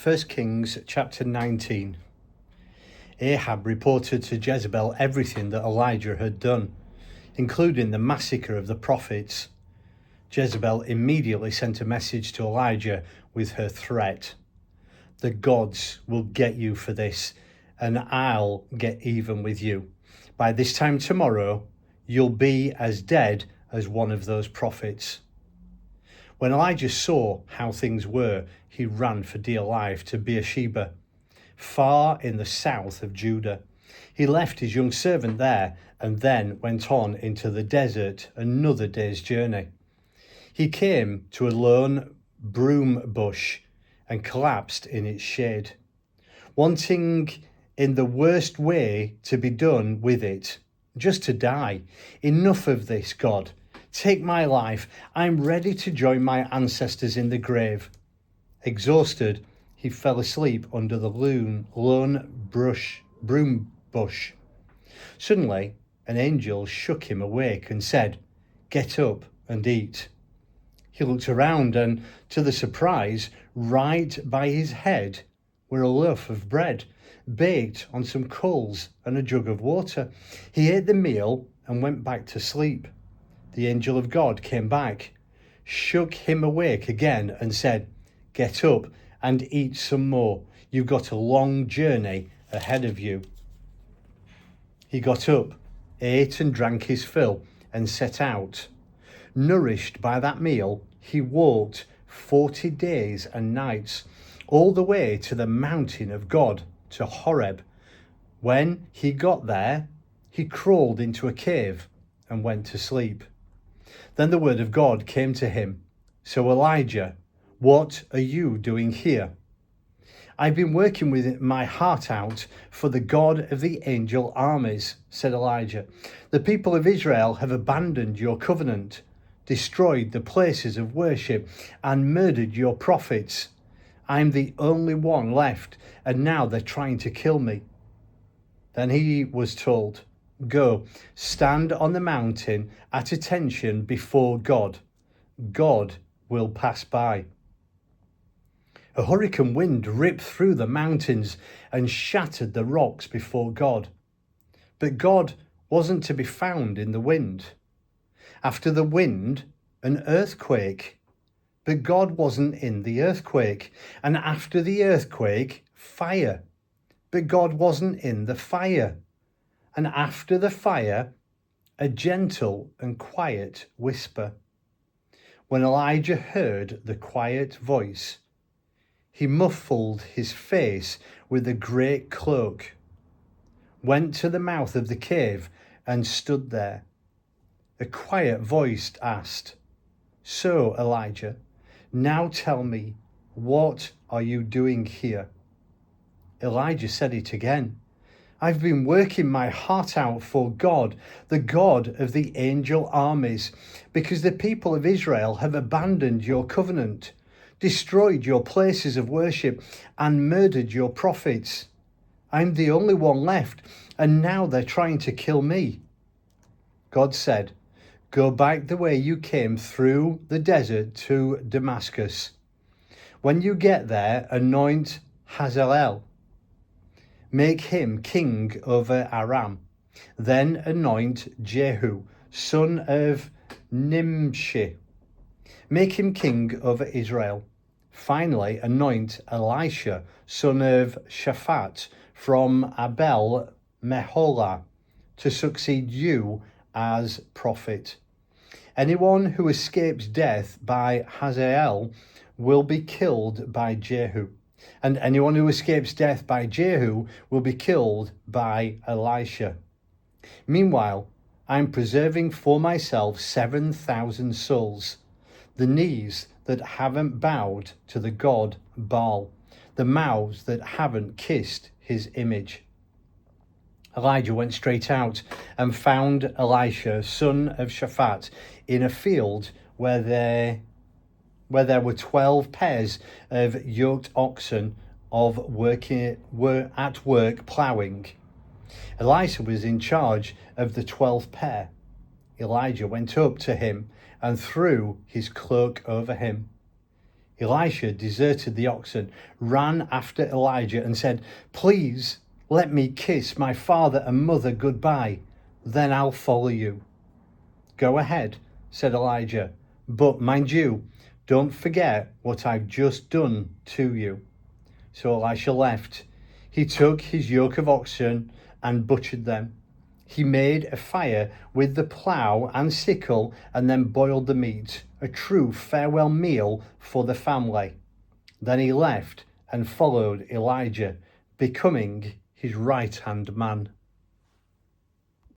1 Kings chapter 19. Ahab reported to Jezebel everything that Elijah had done, including the massacre of the prophets. Jezebel immediately sent a message to Elijah with her threat. The gods will get you for this, and I'll get even with you. By this time tomorrow, you'll be as dead as one of those prophets. When Elijah saw how things were, he ran for dear life to Beersheba, far in the south of Judah. He left his young servant there and then went on into the desert another day's journey. He came to a lone broom bush and collapsed in its shade, wanting in the worst way to be done with it, just to die. Enough of this, God. Take my life. I'm ready to join my ancestors in the grave. Exhausted, he fell asleep under the lone broom bush. Suddenly, an angel shook him awake and said, "Get up and eat." He looked around and, to the surprise, right by his head were a loaf of bread, baked on some coals and a jug of water. He ate the meal and went back to sleep. The angel of God came back, shook him awake again and said, "Get up and eat some more. You've got a long journey ahead of you." He got up, ate and drank his fill and set out. Nourished by that meal, he walked 40 days and nights, all the way to the mountain of God, to Horeb. When he got there, he crawled into a cave and went to sleep. Then the word of God came to him. "So Elijah, what are you doing here?" "I've been working with my heart out for the God-of-the-Angel-Armies," said Elijah. "The people of Israel have abandoned your covenant, destroyed the places of worship, and murdered your prophets. I'm the only one left, and now they're trying to kill me." Then he was told, "Go, stand on the mountain at attention before God. God will pass by." A hurricane wind ripped through the mountains and shattered the rocks before God. But God wasn't to be found in the wind. After the wind, an earthquake. But God wasn't in the earthquake. And after the earthquake, fire. But God wasn't in the fire. And after the fire, a gentle and quiet whisper. When Elijah heard the quiet voice, he muffled his face with a great cloak, went to the mouth of the cave and stood there. A quiet voice asked, "So, Elijah, now tell me, what are you doing here?" Elijah said it again. "I've been working my heart out for God, the God of the angel armies, because the people of Israel have abandoned your covenant, destroyed your places of worship, and murdered your prophets. I'm the only one left, and now they're trying to kill me." God said, "Go back the way you came through the desert to Damascus. When you get there, anoint Hazael. Make him king over Aram. Then anoint Jehu, son of Nimshi. Make him king over Israel. Finally, anoint Elisha, son of Shaphat, from Abel Meholah, to succeed you as prophet. Anyone who escapes death by Hazael will be killed by Jehu, and anyone who escapes death by Jehu will be killed by Elisha. Meanwhile, I'm preserving for myself 7,000 souls, the knees that haven't bowed to the god Baal, the mouths that haven't kissed his image." Elijah went straight out and found Elisha, son of Shaphat, in a field where there were 12 pairs of yoked oxen were at work plowing. Elisha was in charge of the 12th pair. Elijah went up to him and threw his cloak over him. Elisha deserted the oxen, ran after Elijah and said, "Please let me kiss my father and mother goodbye, then I'll follow you." "Go ahead," said Elijah, "but mind you, don't forget what I've just done to you." So Elisha left. He took his yoke of oxen and butchered them. He made a fire with the plow and sickle and then boiled the meat, a true farewell meal for the family. Then he left and followed Elijah, becoming his right-hand man.